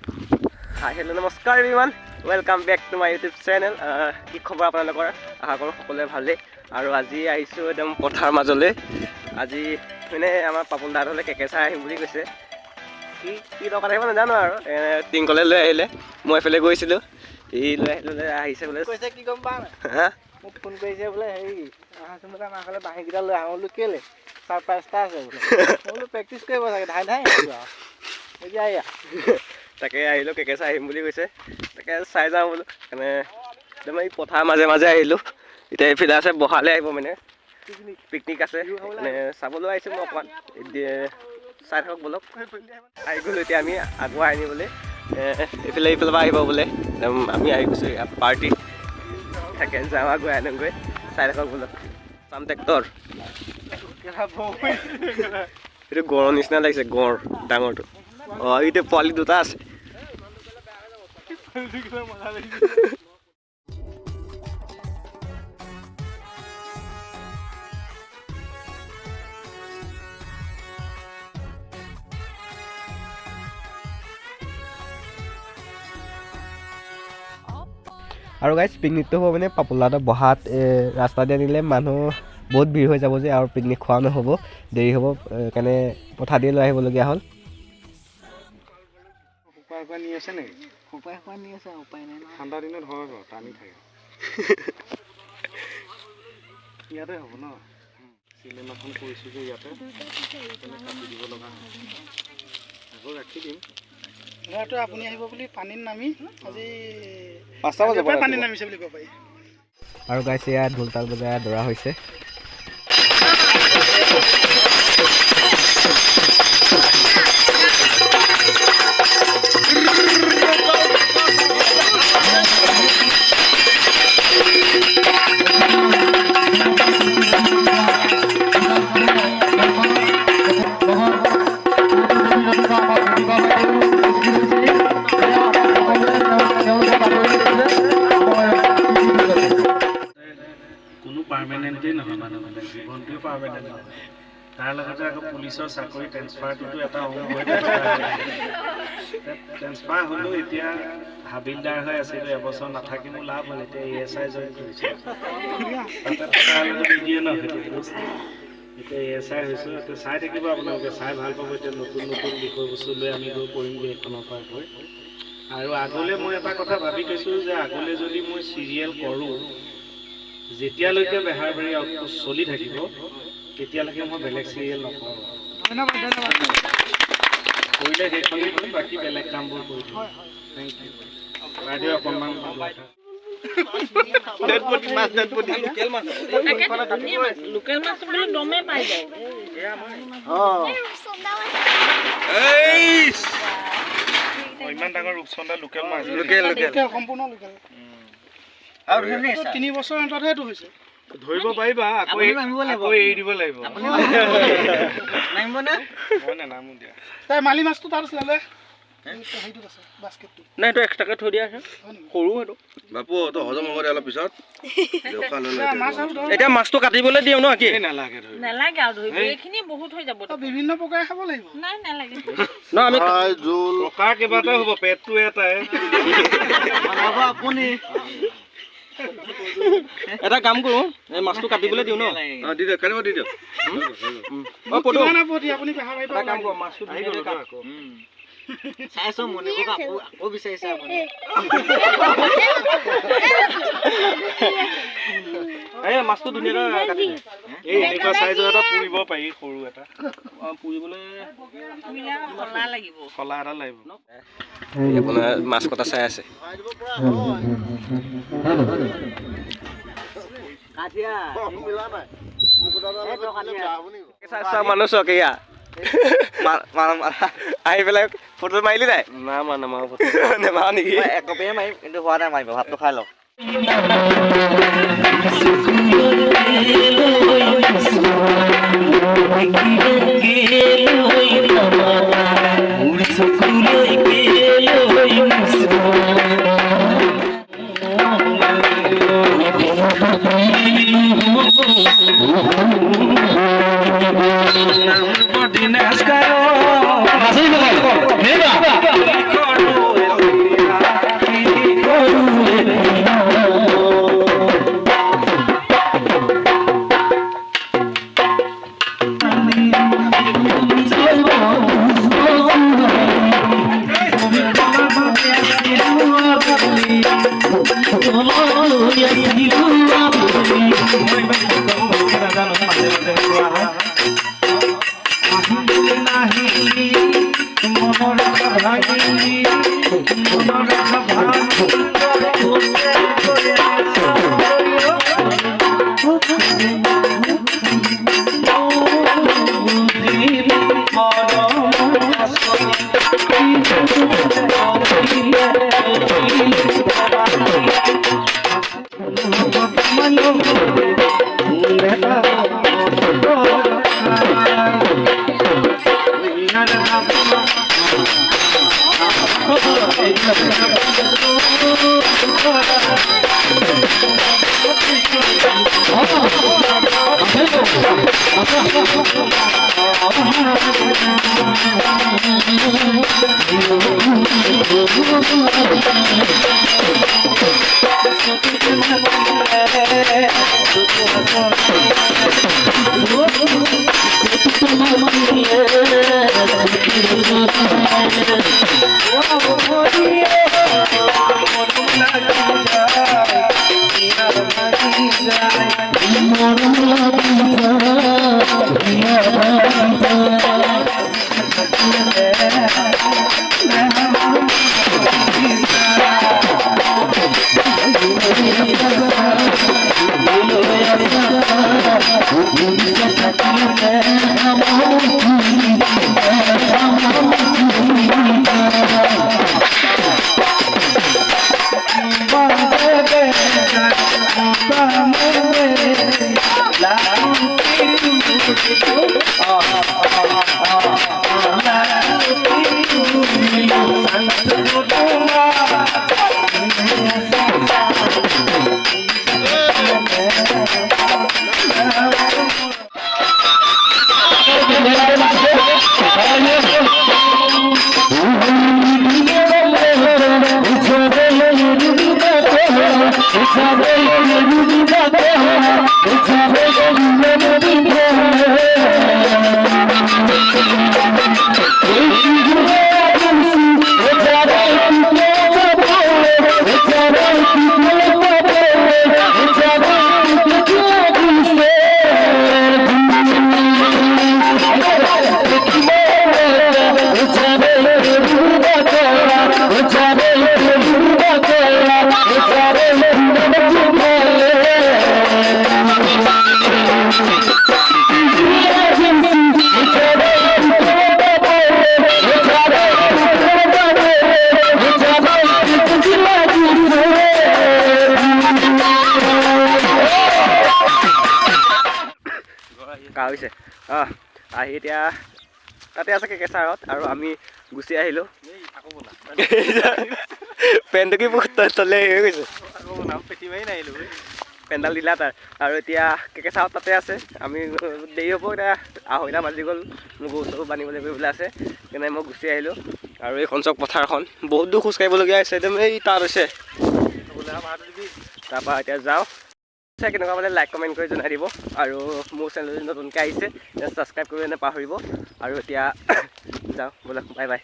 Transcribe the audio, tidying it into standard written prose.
হাই hello' নমস্কাৰ everyone, welcome back to my YouTube channel. কি খবৰ আপোনালোকৰ? আশা কৰোঁ সকলোৱে ভালেই। আৰু আজি আহিছোঁ একদম পথাৰ মাজলৈ। আজি মানে আমাৰ পাপন দাহঁতলৈ কেকেচা আহিম বুলি কৈছে। কি দৰকাৰ আহিব নাজানো আৰু টিংকলে লৈ আহিলে, মই এইফালে গৈছিলোঁ, ই লৈ আহিছে বোলে। কৈছে কি গম পাওঁ নাই? হা মোক ফোন কৰিছে বোলে, হেৰি আহাচোন বোলে আমাৰ ঘৰলৈ বাঁহীকেইটা লৈ আহোঁ বোলো। কেলে ছাৰপ্ৰাইজটা আছে বোলে। মই বোলো প্ৰেক্টিছ কৰিব চাগে, ধাই আহিছোঁ আৰু এতিয়া এয়া তাকে আহিলোঁ, কেকেচা আহিম বুলি কৈছে। তাকে চাই যাওঁ বোলো। মানে একদম এই পথাৰ মাজে মাজে আহিলোঁ। এতিয়া এইফালে আছে বহালে আহিব মানে পিকনিক আছে, মানে চাবলৈ আহিছোঁ মই অকণমান। চাই থাকক বলক। আহি গ'লোঁ এতিয়া আমি আগুৱাই আনিবলৈ। এইফালৰ পৰা আহিব বোলে। আমি আহি গৈছোঁ পাৰ্টি। তাকে যাওঁ আগুৱাই আনোগৈ, চাই থাকক বলক। চাম ট্ৰেক্টৰ এইটো গড়ৰ নিচিনা লাগিছে, গড় ডাঙৰটো। অঁ, এইটো পোৱালি দুটা আছে। আৰু গাইজ পিকনিকটো হ'ব মানে পাপুলাহঁতৰ বহাত ৰাস্তা দি আনিলে মানুহ বহুত ভিৰ হৈ যাব যে, আৰু পিকনিক খোৱা নহ'ব, দেৰি হ'ব। সেইকাৰণে পথাৰ দি লৈ আহিবলগীয়া হ'ল। শুকুৱাই নি আছে নেকি? শুকুৱাই নি আছে, উপায় নাই। ঠাণ্ডা দিনত হয় বাৰু, টানি থাকে। ইয়াতে হ'ব ন? চিনেমাখন কৰিছোঁ যে ইয়াতে, কাটি দিব লগা হয়। আকৌ ৰাখি দিম। ঘৰটো আপুনি আহিব বুলি পানীত নামি আজি 5টা বজাৰ পৰা পানীত নামিছে বুলি ক'ব পাৰি। আৰু গাইছে ইয়াত ঢোল তাল বজাই দৌৰা হৈছে। কোনো পাৰ্মানেণ্টেই নহয়, মানুহ মানে জীৱনটোৱে পাৰ্মানেণ্ট নহয়। তাৰ লগতে আকৌ পুলিচৰ চাকৰি ট্ৰেন্সফাৰটোতো এটা অংগ হৈ ট্ৰেন্সফাৰ হ'লেও এতিয়া হাবিলদাৰ হৈ আছিলোঁ, এবছৰ নাথাকি মোৰ লাভ হ'ল। এতিয়া ASI জইন কৰিছোঁ, তাতে থকাৰ লগত নিদিয়ে ন সেইটো পোষ্ট। এতিয়া ASI হৈছোঁ। এতিয়া চাই থাকিব আপোনালোকে, চাই ভাল পাব। এতিয়া নতুন নতুন বিষয়বস্তু লৈ আমি গৈ কৰিমগৈ এইখনৰ পৰা গৈ। আৰু আগলৈ মই এটা কথা ভাবি থৈছোঁ যে আগলৈ যদি মই চিৰিয়েল কৰোঁ, যেতিয়ালৈকে বেহাৰবাৰী আউটপোষ্ট চলি থাকিব, তেতিয়ালৈকে মই বেলেগ চিৰিয়েল নকৰোঁ। কৰিলে সেইখনেই কৰিম, বাকী বেলেগ কামবোৰ কৰি দিম। Thank you. বাইদেউ অকণমান লোকেল মাছ বুলি দমে পাই যায়। ইমান ডাঙৰ ৰূপচন্দা লোকেল মাছ, লোকেল সম্পূৰ্ণ লোকেল। আৰু 3 বছৰ অন্ততহে এইটো হৈছে। ধৰিব পাৰিবা, আকৌ এৰি দিব লাগিব। মই নানামো দিয়া। তাই মালি মাছটো তাত আছিলে যে, সেইটোত আছে বাস্কেটটো। নাই, এইটো এক্সট্ৰাকৈ থৈ দিয়া আছে, সৰু সেইটো। বাপু তো হজম হ'ব দে অলপ পিছত। এতিয়া মাছটো কাটিবলৈ দিওঁ ন? কি নালাগে ধৰিব, নালাগে আৰু ধৰিব, এইখিনি বহুত হৈ যাব। বিভিন্ন প্ৰকাৰে খাব লাগিব। নাই নালাগে। ন আমি জোল প্ৰকাৰ কেইবাটাও হ'ব, পেটটো এটাই। আপুনি এটা কাম কৰোঁ, এই মাছটো কাটিবলৈ দিওঁ ন? দি দিয়ক, কাটিব দি দিয়ক। আপুনি বেহাৰবাৰীৰ পৰা কাম কৰোঁ, মাছটো চাইছো মণিকক আকৌ বিচাৰিছে আপুনি। এই মাছটো ধুনীয়াকৈ কাটি এই এনেকুৱা চাইজৰ এটা পুৰিব পাৰি, সৰু এটা পুৰিবলৈ খলা লাগিব। খলা এটা লাগিব। আপোনাৰ মাছ কটা চাই আছে। মানুহ চক এয়া আহি পেলাই ফটো মাৰিলি নাই? না নামাৰো ফটো। নেমাৰো নেকি? একপিয়ে মাৰিম, কিন্তু হোৱা নাই মাৰিব। ভাতটো খাই লওক। Dinas karo, masih হৈছে আহি এতিয়া তাতে আছে কেঁচাৰত আৰু আমি গুচি আহিলোঁ পেণ্টটো কি বহুত তলে হৈ গৈছে পেণ্ডাল দিলা তাৰ আৰু এতিয়া কেঁচাৰত তাতে আছে আমি দেৰি হ'ব এতিয়া 2:30 বাজি গ'ল মোৰ গৰু চৰু বান্ধিবলৈ কৰিবলৈ আছে সেইকাৰণে মই গুচি আহিলোঁ আৰু এইখন চক পথাৰখন বহুত দূৰ খোজকাঢ়িবলগীয়া হৈছে একদম এই তাত হৈছে তাৰপৰা এতিয়া যাওঁ কেনেকুৱা মানে লাইক কমেণ্ট কৰি জনাই দিব আৰু মোৰ চেনেল নতুনকৈ আহিছে ছাবস্ক্ৰাইব কৰিব নাপাহৰিব আৰু এতিয়া যাওঁ ব'লক বাই বাই